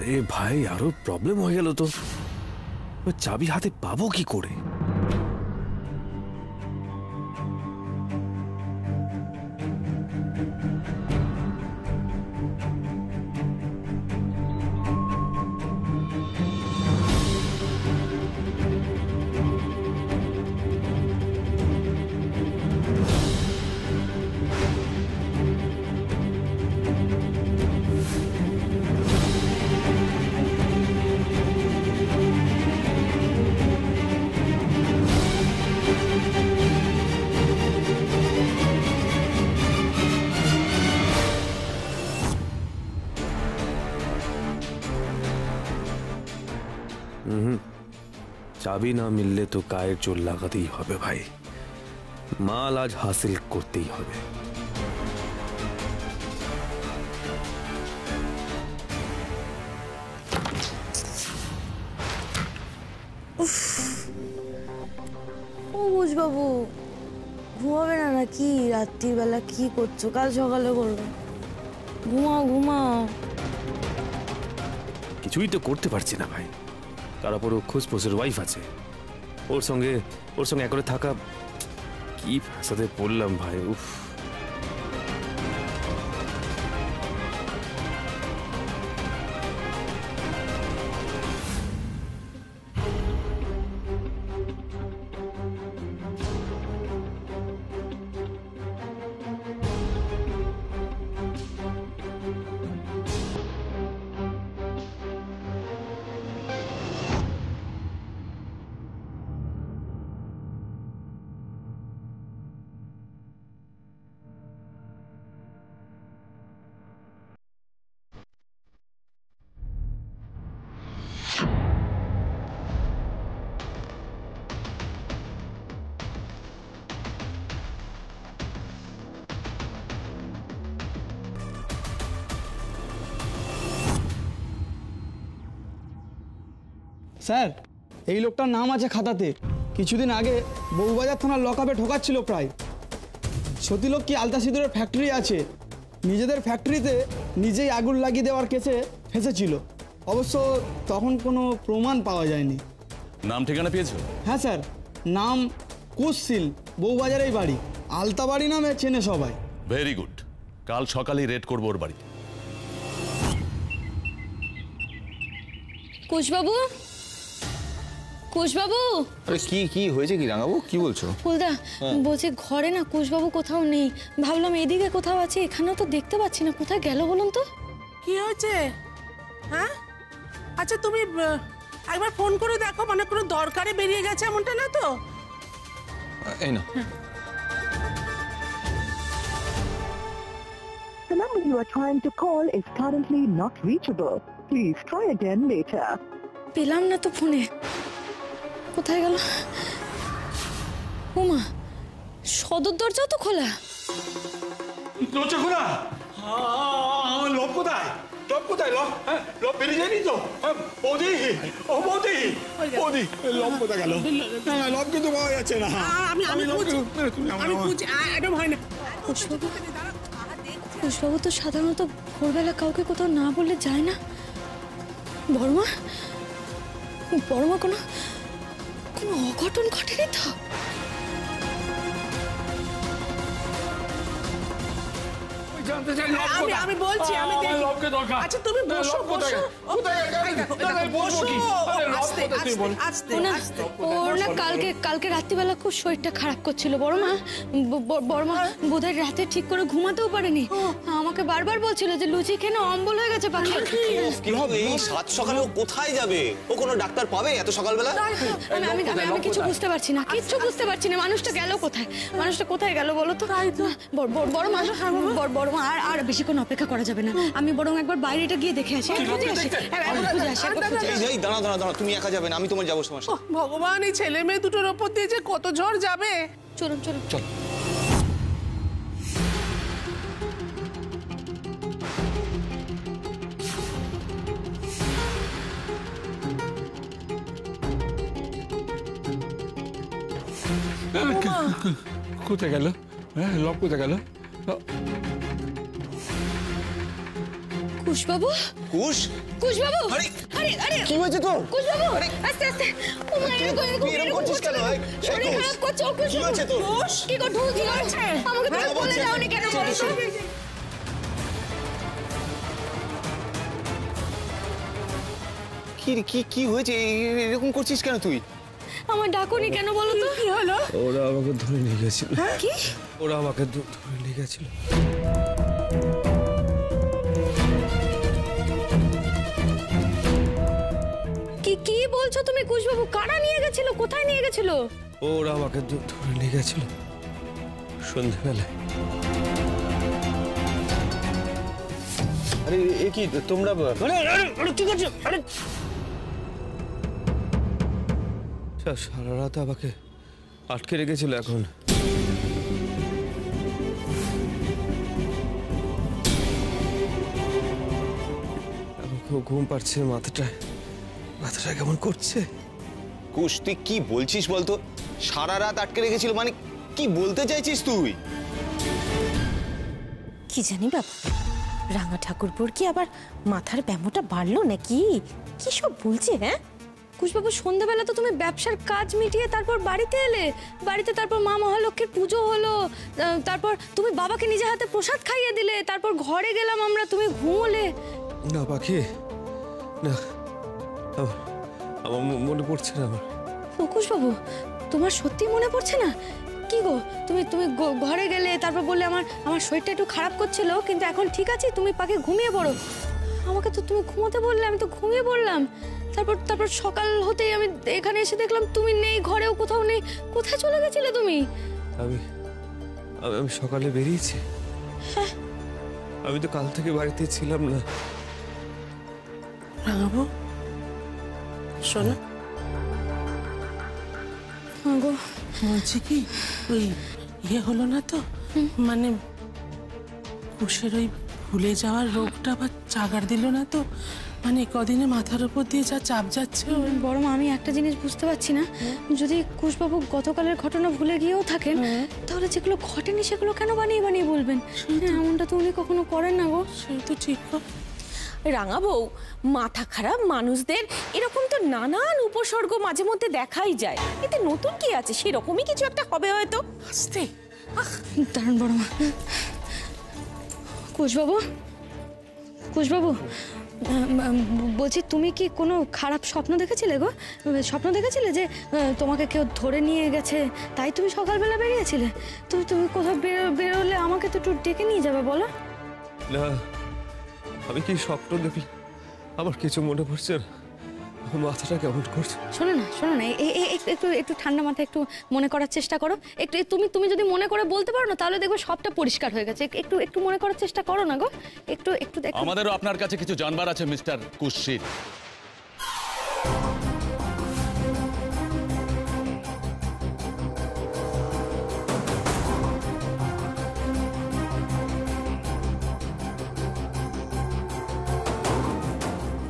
আরে ভাই, আরো প্রবলেম হয়ে গেল তো। চাবি হাতে পাবো কি করে? চাবি না মিললে তো গায়ের জোর লাগাতেই হবে ভাই। মাল আজ হাসিল করতেই হবে। বাবু ঘুমাবে না নাকি? রাত্রির বেলা কি করছো? কাল সকালে করবে। ঘুমাও ঘুমাও। কিছুই তো করতে পারছি না ভাই। তার উপর খুশপুসের ওয়াইফ আছে, ওর সঙ্গে একরে থাকা কি সাথে পড়লাম ভাই। উফ, স্যার, এই লোকটার নাম আছে খাতাতে। কিছুদিন আগে বউবাজার থানার লকআপে ঢোকাচ্ছিল প্রায়। সতীলোক কি আলতা সিঁদুরের ফ্যাক্টরি আছে, নিজেদের ফ্যাক্টরিতে নিজেই আগুন লাগিয়ে দেওয়ার কেসে ফেঁসেছিল। অবশ্য তখন কোনো প্রমাণ পাওয়া যায়নি। নাম ঠিকানা পেয়েছো? হ্যাঁ স্যার, নাম কুশশীল, বউবাজারেই বাড়ি। আলতা বাড়ি নামে চেনে সবাই। ভেরি গুড, কাল সকালেই রেড করবো ওর বাড়িতে। কুশবাবু, কুশবাবু। আরে কি কি হয়েছে কি রাঙাবু, কি বলছো? ফুলদা বলছি ঘরে না কুশবাবু কোথাও নেই। ভাবলাম এদিকে কোথাও আছে, এখানেও তো দেখতে পাচ্ছি না। কোথায় গেল বলুন তো? কি হয়েছে? হ্যাঁ আচ্ছা, তুমি একবার ফোন করে দেখো, মানে কোনো দরকারে বেরিয়ে গেছে এমনটা না তো? এই না। The number you are trying to call is currently not reachable. Please try again later. পেলাম না তো ফোনে। কোথায় গেল? ওমা, সদর দরজা তো খোলা। দরজা খোলা? আমার লব কোথায়? লব কোথায়? লব লব বেরিয়ে যায়নি তো? বৌদি, ও বৌদি, বৌদি, লব কোথায় গেল? না না, লব কিন্তু পাওয়া যাচ্ছে না। আমি বুঝি, এটা ভয় না। কুশবাবু তো সাধারণত ভোরবেলা কাউকে কোথাও না বললে যায় না। বড়মা, বড়মা কোনো অঘটন ঘটেনি তো? আমি বলছি, আমি দেখি। আচ্ছা তুমি বসো, বসো। ওর না কালকে রাত্রিবেলা খুব শরীরটা খারাপ করছিল বড়মা। বড়মা বোধহয় রাতে ঠিক করে ঘুমাতেও পারেনি। আমাকে বারবার বলছিল যে লুচি খেয়ে অম্বল হয়ে গেছে পাখি। এই সাত সকালে ও কোথায় যাবে? ও কোনো ডাক্তার পাবে এত সকালবেলা? আমি কিছু বুঝতে পারছি না, কিচ্ছু বুঝতে পারছি না। মানুষটা গেল কোথায়? মানুষটা কোথায় গেল বলো তো? বড়মা, বড়মা আর বেশিক্ষণ অপেক্ষা করা যাবে না। আমি বরং একবার বাইরেটা গিয়ে দেখে আসি। দাঁড়া দাঁড়া দাঁড়া, তুমি একা যাবে না, আমি তোমার যাবো সমস্যা। ভগবান, এই ছেলে মেয়ে দুটোর ওপর দিয়ে যে কত ঝড় যাবে। চলুন চলুন চল। কোথায় গেল? হ্যাঁ, লব কোথায় গেল? কুশবাবু, কুশ কুশবাবু, আরে! আরে আরে কি হয়েছে তোর? কুশবাবু, আস্তে আস্তে। ও মা, এরকম করছিস কেন? এই, শরীর কুশ, খারাপ করছে। ও কি কুশবাবু, হয়েছে তোর? কি গো ঢুল কি হচ্ছে? আমাকে তুমি হ্যাঁ, বলে বলছি। যাওনি কেন বলো তো? কি কি কি হয়েছে? এরকম করছিস কেন তুই? আমার ডাকুনি কেন বলো তো? কি হলো? ওরা আমাকে ধরে নিয়ে গেছিল। কি? ওরা আমাকে ধরে নিয়ে গেছিল। কি কি বলছো তুমি কুশবাবু? কারা নিয়ে গেছিল? কোথায় নিয়ে গেছিল? ওরা আমাকে ধরে নিয়ে গেছিল সন্ধ্যেবেলায়। আরে এ কি তোমরা? ঠিক আছে। সারা রাত আমাকে আটকে রেখেছিল। এখন খুব ঘুম পাচ্ছে, মাথাটা কেমন করছে। কুশ, তুই কি বলছিস বলতো? সারা রাত আটকে রেখেছিল মানে কি বলতে চাইছিস তুই? কি জানি বাবা, রাঙা ঠাকুরপুর কি আবার মাথার ব্যামোটা বাড়লো নাকি? কি সব বলছে? হ্যাঁ কুশবাবু, সন্ধ্যাবেলা তো তুমি ব্যবসার কাজ মিটিয়ে তারপর বাড়িতে এলে। বাড়িতে তারপর মা মহালক্ষ্মীর পুজো হলো, তারপর তুমি বাবাকে নিজে হাতে প্রসাদ খাইয়ে দিলে, তারপর ঘরে গেলাম আমরা, তুমি ঘুমোলে। না পাখি, না, আমার মনে পড়ছে না। আমার ও কুশবাবু, তোমার সত্যি মনে পড়ছে না? কি গো, তুমি তুমি ঘরে গেলে, তারপর বললে আমার শরীরটা একটু খারাপ করছিল, কিন্তু এখন ঠিক আছে, তুমি পাখি ঘুমিয়ে পড়ো। আমাকে তো তুমি ঘুমোতে বললে, আমি তো ঘুমিয়ে পড়লাম। তারপর সকাল হতেই আমি এখানে এসে দেখলাম তুমি নেই, ঘরেও কোথাও নেই। কোথায় চলে গেছিলে তুমি? আমি সকালে বেরিয়েছি। আমি তো কাল থেকে বাড়িতে ছিলাম না। রাঙাবো, শোনো, গো বলছি কি, ওই ইয়ে হলো না তো, মানে কুশের ওই ভুলে যাওয়ার রোগটা বা চাগার দিল না তো? মানে কদিনে মাথার উপর দিয়ে যা চাপ যাচ্ছে। বড় মা, আমি একটা জিনিস বুঝতে পারছি না, যদি কুশবাবু গতকালের ঘটনা ভুলে গিয়েও থাকেন, তাহলে যেগুলো ঘটেনি সেগুলো কেন বানিয়ে বানিয়ে বলবেন? এমনটা তো উনি কখনো করেন না গো। সেই তো ঠিক। রাঙা বউ, মাথা খারাপ মানুষদের এরকম তো নানান উপসর্গ মাঝে মধ্যে দেখাই যায়। এতে নতুন কি আছে? সেরকমই কিছু একটা হবে হয়তো। আস্তে দাঁড়ান বড় মা। কুশবাবু, কুশবাবু, বলছি তুমি কি কোনো খারাপ স্বপ্ন দেখেছিলে গো? স্বপ্ন দেখেছিলে যে তোমাকে কেউ ধরে নিয়ে গেছে, তাই তুমি সকালবেলা বেরিয়েছিলে? তুমি কোথাও বেরোলে আমাকে তো একটু ডেকে নিয়ে যাবে, বলো। না, আমি কি স্বপ্ন দেখলাম আমার কিছু মনে পড়ছে না। মাথাটা কেমন করছে। শোনো না, একটু ঠান্ডা মাথায় একটু মনে করার চেষ্টা করো। একটু তুমি যদি মনে করে বলতে পারো না, তাহলে দেখবে সবটা পরিষ্কার হয়ে গেছে। একটু মনে করার চেষ্টা করো না গো। একটু দেখো। আমাদেরও আপনার কাছে কিছু জানবার আছে মিস্টার কুশির।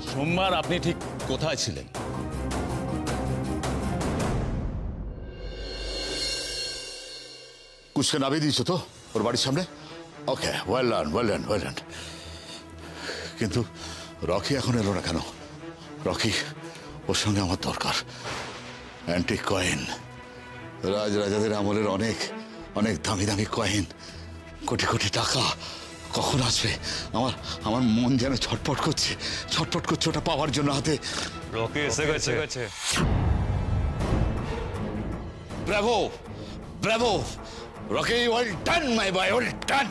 সোমবার আপনি ঠিক কোথায় ছিলেন? কুশকে নামিয়ে দিয়েছো তো ওর বাড়ির সামনে? Okay, well done, well done, well done. কিন্তু রকি এখন এলো না কেন? রকি, ওর সঙ্গে আমার দরকার। অ্যান্টিক কয়েন, রাজাদের আমলের অনেক অনেক দামি দামি কয়েন, কোটি কোটি টাকা কখন আসবে? আমার মন যেন ছটফট করছে ওটা পাওয়ার জন্য। হাতে রকি এসে গেছে। Bravo, bravo Rocky, well done my boy, well done.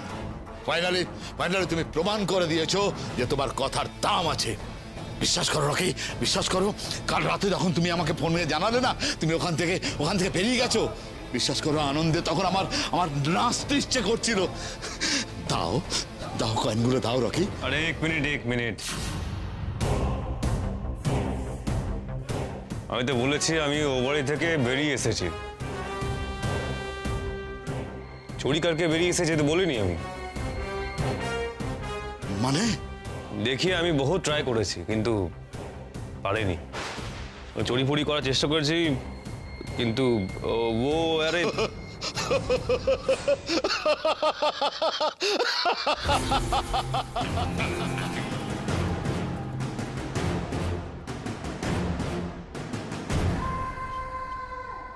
Finally তুমি প্রমাণ করে দিয়েছো যে তোমার কথার দাম আছে। বিশ্বাস করো রকি, বিশ্বাস করো। কাল রাতে যখন তুমি আমাকে ফোন করে জানালে না তুমি ওখান থেকে বেরিয়ে গেছো, বিশ্বাস করো আনন্দে তখন আমার নাচতে ইচ্ছে করছিল। দাও কয়েনগুলো দাও রকি। আরে এক মিনিট, আমি তো বলেছি আমি ও বাড়ি থেকে বেরিয়ে এসেছি। চুরিকারকে বেরিয়ে এসেছে তো বলিনি আমি। মানে দেখি আমি বহু ট্রাই করেছি কিন্তু পারিনি। চুরি ফুরি করার চেষ্টা করেছি কিন্তু ও আরে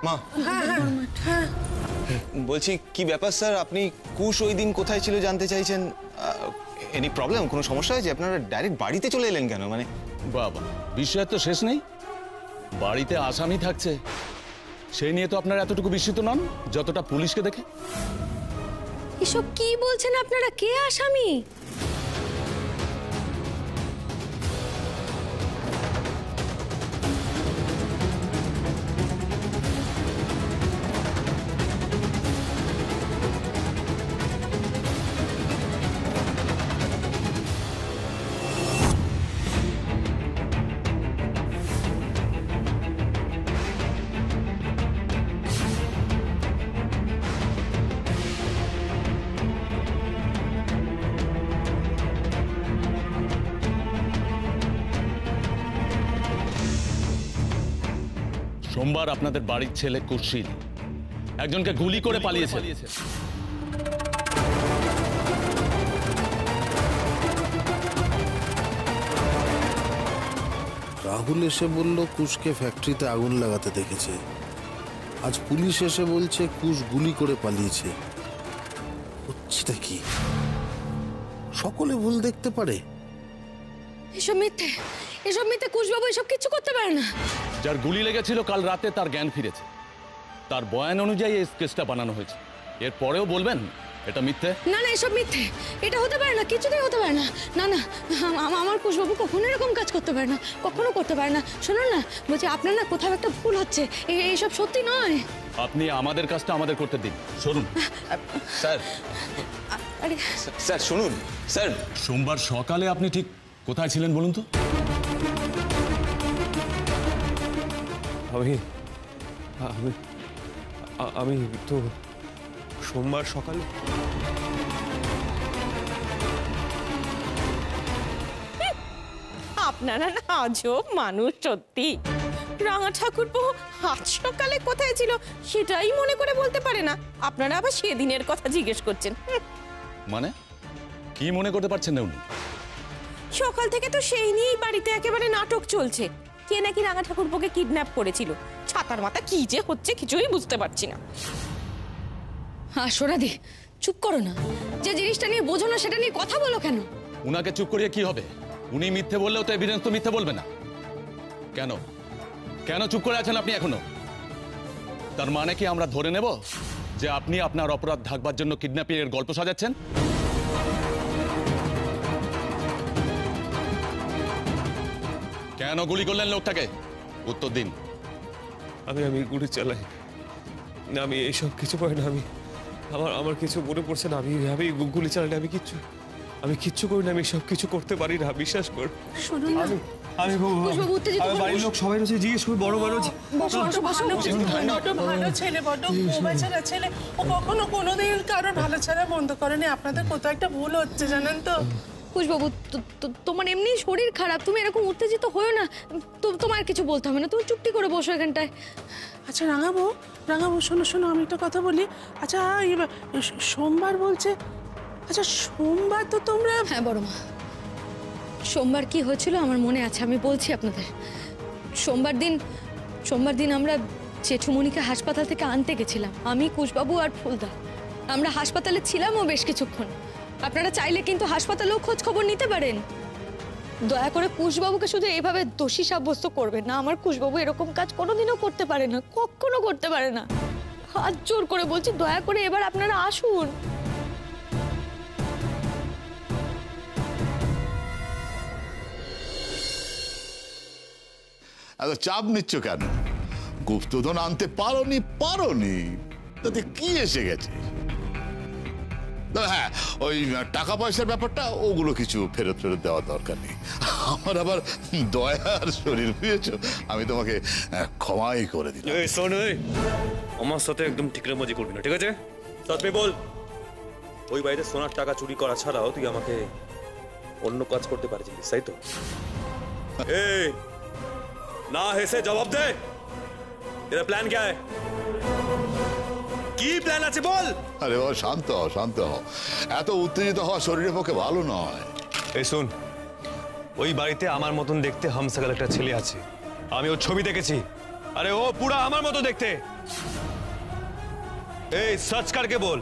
মা বলছি কি ব্যাপার স্যার, আপনি কুশ ওই দিন কোথায় ছিল জানতে চাইছেন? এনি প্রবলেম, কোনো সমস্যা হয়েছে? আপনারা ডাইরেক্ট বাড়িতে চলে এলেন কেন? মানে বাবা, বিষয়ের তো শেষ নেই। বাড়িতে আসামি থাকছে সেই নিয়ে তো আপনারা এতটুকু বিস্মিত নন যতটা পুলিশকে দেখে। এসব কি বলছেন আপনারা? কে আসামি? সোমবার আপনাদের বাড়ির ছেলে কুশীল একজনকে গুলি করে পালিয়েছে। রাহুল এসে বলল কুশকে ফ্যাক্টরিতে আগুন লাগাতে দেখেছে। আজ পুলিশ এসে বলছে কুশ গুলি করে পালিয়েছে। হচ্ছেটা কি? সকলে ভুল দেখতে পারে। এসব মিথ্যে, এসব মিথ্যে। কুশবাবু এসব কিছু করতে পারে না। যার গুলি লেগেছিল কাল রাতে তার জ্ঞান ফিরেছে, তার বয়ান অনুযায়ী এই কেসটা বানানো হয়েছে। এর পরেও বলবেন এটা মিথ্যে? না না, এসব মিথ্যে। এটা হতে পারে না, কিছুতেই হতে পারে না। না না, আমার কুশবাবু কখনো এরকম কাজ করতে পারে না, কখনো করতে পারে না। শুনুন না, বলছি আপনার না কোথাও একটা ভুল হচ্ছে, এইসব সত্যি নয়। আপনি আমাদের কাজটা আমাদের করতে দিন। শুনুন স্যার, আরে স্যার শুনুন স্যার। সোমবার সকালে আপনি ঠিক কোথায় ছিলেন বলুন তো? আমি আমি আমি তো সোমবার সকালে আপনারা না আজব মানুষ সত্যি। রাঙা ঠাকুরপো আজ সকালে কোথায় ছিল সেটাই মনে করে বলতে পারে না, আপনারা আবার সেদিনের কথা জিজ্ঞেস করছেন। মানে কি মনে করতে পারছেন না উনি? সকাল থেকে তো সেই নিয়েই বাড়িতে একেবারে নাটক চলছে। কে নাকি রাঙা ঠাকুরপোকে কিডন্যাপ করেছিল। ছাতার মাথা কি যে হচ্ছে কিছুই বুঝতে পারছি না। সোনাদি চুপ করো না, যে জিনিসটা নিয়ে বোঝো না সেটা নিয়ে কথা বলো কেন? উনাকে চুপ করিয়ে কি হবে? উনি মিথ্যে বললেও তো এভিডেন্স তো মিথ্যে বলবে না। কেন কেন চুপ করে আছেন আপনি এখনো? তার মানে কি আমরা ধরে নেব যে আপনি আপনার অপরাধ ঢাকবার জন্য কিডন্যাপিং এর গল্প সাজাচ্ছেন? কেন গুলি করলেন লোকটাকে? উত্তর দিন। আমি গুলি চালাই না, আমি এইসব কিছু পাই না। আমার কিছু মনে পড়ছে না। আমি গুলি চালাই, আমি কিচ্ছু করি না। আমি সব কিছু করতে পারি না, বিশ্বাস কর। শুনুন না, আমি বাড়ির লোক সবাই রয়েছে, জিজ্ঞেস করি বড় মানুষ। ভালো ছেলে, বড্ড বেচারা ছেলে। ও কখনো কোনোদিন কারোর ভালো ছাড়া বন্ধ করেনি। আপনাদের কোথাও একটা ভুল হচ্ছে জানেন তো। কুশবাবু, তোমার এমনি শরীর খারাপ, তুমি এরকম উত্তেজিত হয়েও না। তোমার কিছু বলতে হবে না, তুমি চুপটি করে বসো এখানটায়। আচ্ছা রাঙাবো, শোনো আমি একটা কথা বলি। আচ্ছা সোমবার বলছে, আচ্ছা সোমবার তো তোমরা... হ্যাঁ বড় মা, সোমবার কি হয়েছিল আমার মনে আছে, আমি বলছি আপনাদের। সোমবার দিন আমরা জেঠুমণিকে হাসপাতাল থেকে আনতে গেছিলাম, আমি, কুশবাবু আর ফুলদা। আমরা হাসপাতালে ছিলামও বেশ কিছুক্ষণ। আপনারা চাইলে কিন্তু হাসপাতালেও খোঁজ খবর নিতে পারেন। দয়া করে কুশবাবুকে শুধু এইভাবে দোষী সাব্যস্ত করবেন না। আমার কুশবাবু এরকম কাজ কোনোদিনও করতে পারে না, কখনো করতে পারে না। হাত জোর করে বলছি, দয়া করে এবার আপনারা আসুন। এত চাপ নিচ্ছ কেন? গুপ্তধন আনতে পারোনি তাতে কি এসে গেছে? হ্যাঁ, ওই টাকা পয়সার ব্যাপারটা ওগুলো কিছু ফেরত দেওয়ার দরকার নেই। আমার আবার দয়ার শরীর, বুঝেছো? আমি তোমাকে ক্ষমাই করে দিলাম। শোন, আমার সাথে একদম ঠিকরামজি করবি না, ঠিক আছে? সত্যি বল, ওই বাইরে সোনার টাকা চুরি করা ছাড়াও তুই আমাকে অন্য কাজ করতে পারছিস, তাই তো? এই না হেসে জবাব দে, এর প্ল্যান কি আছে? কি প্ল্যান আছে বল? আরে বাবা শান্ত হও। এত উত্তেজিত হওয়া শরীরের পক্ষে ভালো নয়। এই শোন, ওই বাড়িতে আমার মতন দেখতে হামসাগাল একটা ছেলে আছে, আমি ওর ছবি দেখেছি। আরে ও পুরা আমার মতো দেখতে, এই সার্চ करके বল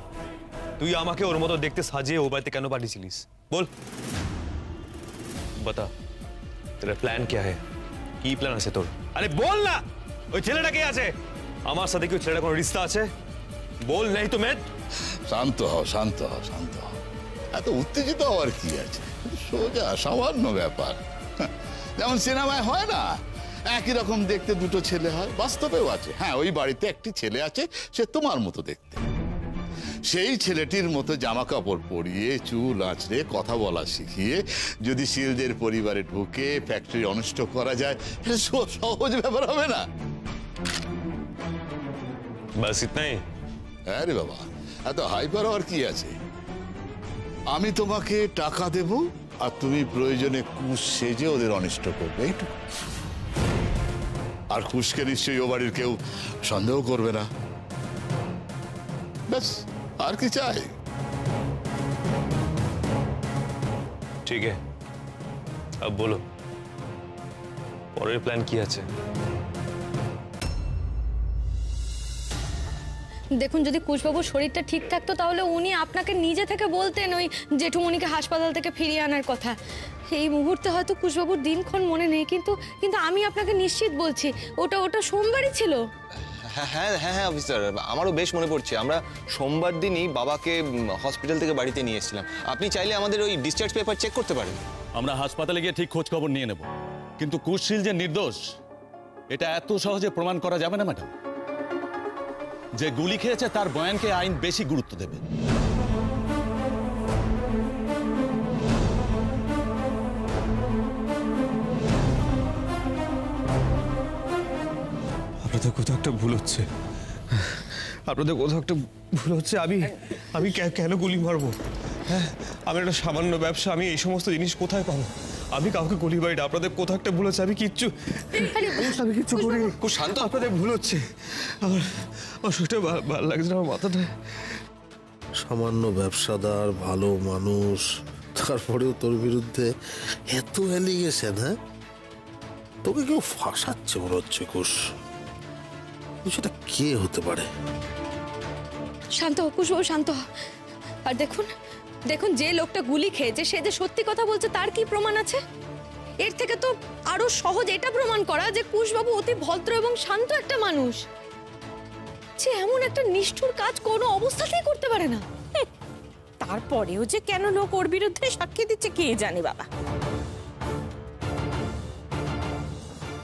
তুই আমাকে ওর মতো দেখতে সাজিয়ে ও বাড়িতে কেন পাঠিয়েছিলিস বল बता तेरा প্ল্যান क्या है কি প্ল্যান আছে তোর আরে বল না ওই ছেলেটা কে আছে আমার সাথে কি ওই ছেলেটার কোনো রিশতা আছে বল नहीं तो मैं শান্ত হও শান্ত হও শান্ত হও এত উত্তেজিত হওয়ার কি আছে সোজা সামান্য ব্যাপার যেমন সিনেমায় হয় না একই রকম দেখতে দুটো ছেলে হয় বাস্তবেও আছে হ্যাঁ ওই বাড়িতে একটি ছেলে আছে সে তোমার মতো দেখতে সেই ছেলেটির মতো জামা কাপড় পরিয়ে চুল আঁচড়ে কথা বলা শিখিয়ে যদি শিলদের পরিবারে ঢুকে ফ্যাক্টরি অনিষ্ট করা যায় এটা সহজ ব্যাপার হবে না बस इतना ही আরে বাবা এত হাইপার হওয়ার কি আছে আমি তোমাকে টাকা দেব আর তুমি প্রয়োজনে কুশ সেজে ওদের অনিষ্ট করবে এইটুকু আর কুশকে নিশ্চয়ই ও বাড়ির কেউ সন্দেহ করবে না ব্যাস আর কি চাই ठीक है अब बोलो পরের প্ল্যান কি আছে দেখুন যদি কুশবাবুর শরীরটা ঠিক থাকতো তাহলে উনি আপনাকে নিজে থেকে বলতেন ওই জেঠুমণিকে হাসপাতাল থেকে ফিরিয়ে আনার কথা এই মুহূর্তে হয়তো কুশবাবুর দিনক্ষণ মনে নেই কিন্তু কিন্তু আমি আপনাকে নিশ্চিত বলছি ওটা সোমবারই ছিল হ্যাঁ হ্যাঁ হ্যাঁ হ্যাঁ অফিসার আমারও বেশ মনে পড়ছে আমরা সোমবার দিনই বাবাকে হসপিটাল থেকে বাড়িতে নিয়ে এসেছিলাম আপনি চাইলে আমাদের ওই ডিসচার্জ পেপার চেক করতে পারেন আমরা হাসপাতালে গিয়ে ঠিক খোঁজ খবর নিয়ে নেব কিন্তু কুশশীল যে নির্দোষ এটা এত সহজে প্রমাণ করা যাবে না ম্যাডাম যে গুলি খেয়েছে তার বয়ানকে আইন বেশি গুরুত্ব দেবে আপনাদের কোথাও একটা ভুল হচ্ছে আপনাদের কোথাও একটা ভুল হচ্ছে আমি কেন গুলি মারবো হ্যাঁ আমি একটা সামান্য ব্যবসা আমি এই সমস্ত জিনিস কোথায় পাবো আমি কাউকে গুলি মারি না আপনাদের কোথাও একটা ভুল হচ্ছে আমি কিচ্ছু করি খুব শান্ত আপনাদের ভুল হচ্ছে আমার শরীরটা ভালো লাগছে না আমার মাথাটা সামান্য ব্যবসাদার ভালো মানুষ তারপরেও তোর বিরুদ্ধে এত অ্যালিগেশন হ্যাঁ তোকে কেউ ফাঁসাচ্ছে মনে হচ্ছে কুশ সেটা কে হতে পারে শান্ত হ কুশবাবু শান্ত হ আর দেখুন দেখুন যে লোকটা গুলি খেয়েছে সে যে সত্যি কথা বলছে তার কি প্রমাণ আছে এর থেকে তো আরো সহজ এটা প্রমাণ করা যে কুশবাবু অতি ভদ্র এবং শান্ত একটা মানুষ যে এমন একটা নিষ্ঠুর কাজ কোনো অবস্থাতেই করতে পারে না তারপরেও যে কেন লোক ওর বিরুদ্ধে সাক্ষী দিচ্ছে কে জানে বাবা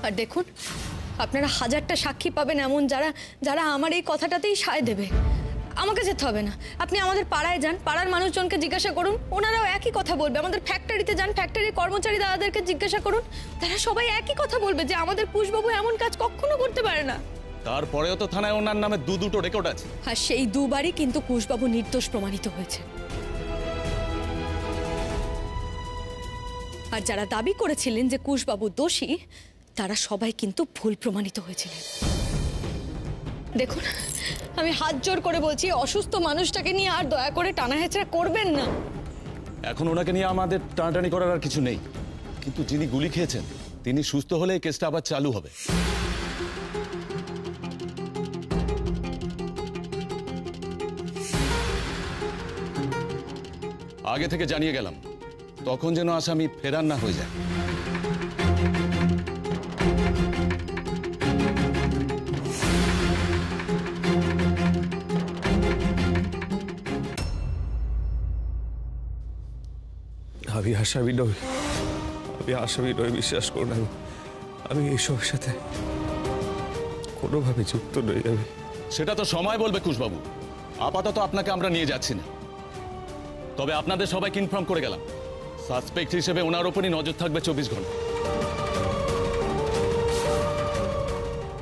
আর দেখুন আপনারা হাজারটা সাক্ষী পাবেন এমন যারা আমার এই কথাটাতেই সায় দেবে আমাকে যেতে হবে না আপনি আমাদের পাড়ায় যান পাড়ার মানুষজনকে জিজ্ঞাসা করুন ওনারাও একই কথা বলবে আমাদের ফ্যাক্টরিতে যান ফ্যাক্টরির কর্মচারী দাদাদেরকে জিজ্ঞাসা করুন তারা সবাই একই কথা বলবে যে আমাদের কুশবাবু এমন কাজ কখনো করতে পারে না তারপরেও তো থানায় ওনার নামে দুটো রেকর্ড আছে আর সেই দুবারই কিন্তু কুশবাবু নির্দোষ প্রমাণিত হয়েছে আর যারা দাবি করেছিলেন যে কুশবাবু দোষী তারা সবাই কিন্তু ভুল প্রমাণিত হয়েছিলেন দেখুন আমি হাত জোর করে বলছি অসুস্থ মানুষটাকে নিয়ে আর দয়া করে টানা হেঁচড়া করবেন না এখন ওনাকে নিয়ে আমাদের টানাটানি করার আর কিছু নেই কিন্তু যিনি গুলি খেয়েছেন তিনি সুস্থ হলে এই কেসটা আবার চালু হবে আগে থেকে জানিয়ে গেলাম তখন যেন আসামি ফেরার না হয়ে যায় আমি আসামি নই বিশ্বাস করুন আমি এইসবের সাথে কোনোভাবে যুক্ত নই আমি সেটা তো সময় বলবে কুশবাবু আপাতত আপনাকে আমরা নিয়ে যাচ্ছি না তবে আপনাদের সবাইকে ইনফর্ম করে গেলাম সাসপেক্ট হিসেবে ওনার উপরই নজর থাকবে 24 ঘন্টা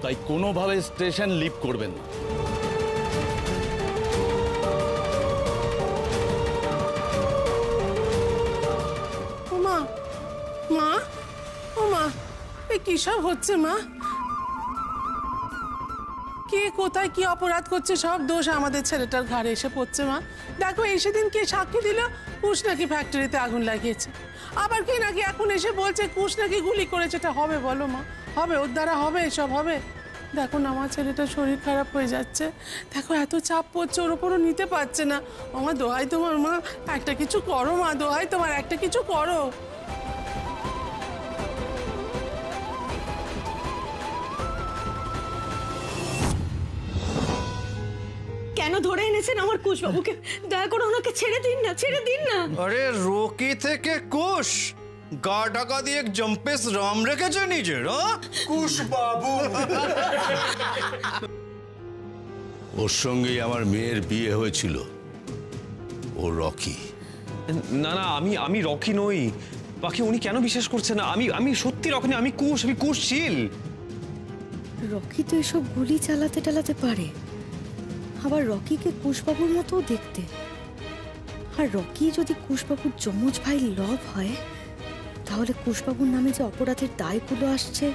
তাই কোনোভাবে স্টেশন লিভ করবেন না মা ও মা এই কি সব হচ্ছে মা কে কোথায় কি অপরাধ করছে সব দোষ আমাদের ছেলেটার ঘাড়ে এসে পড়ছে মা দেখো এই সেদিন কে সাক্ষী দিল কুশ নাকি ফ্যাক্টরিতে আগুন লাগিয়েছে আবার কে নাকি এখন এসে বলছে কুশ নাকি গুলি করেছে এটা হবে বলো মা হবে ওর দ্বারা হবে এসব হবে দেখো না আমার ছেলেটার শরীর খারাপ হয়ে যাচ্ছে, দেখো এত চাপ পড়ছে ওর ওপরও নিতে পারছে না। আমার দোহাই তোমার মা, একটা কিছু করো মা, দোহাই তোমার একটা কিছু করো। কেন ধরে এনেছেন আমার কুশবাবুকে? দয়া করে ওনাকে ছেড়ে দিন না, ছেড়ে দিন না। আরে রকি থেকে কুশ গা ঢাকা দিয়ে জম্পেস রাম রেখেছে নিজের। কুশ বাবু, ওর সঙ্গেই আমার মেয়ের বিয়ে হয়েছিল, ও রকি। না না, আমি রকি নই। বাকি উনি কেন বিশ্বাস করছে না? আমি সত্যি রকি নই, আমি কুশশীল। রকি তো এসব গুলি চালাতে টালাতে পারে, আবার রকিকে কুশবাবুর মতো দেখতে। আর রকি যদি কুশবাবুর যমজ ভাই লব হয়, তাহলে কুশবাবুর নামে যে অপরাধের দায়গুলো আসছে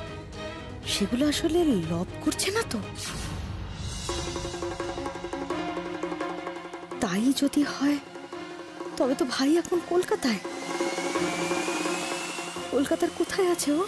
সেগুলো আসলে লব করছে না তো? তাই যদি হয় তবে তো ভাই এখন কলকাতায়। কলকাতার কোথায় আছে ও?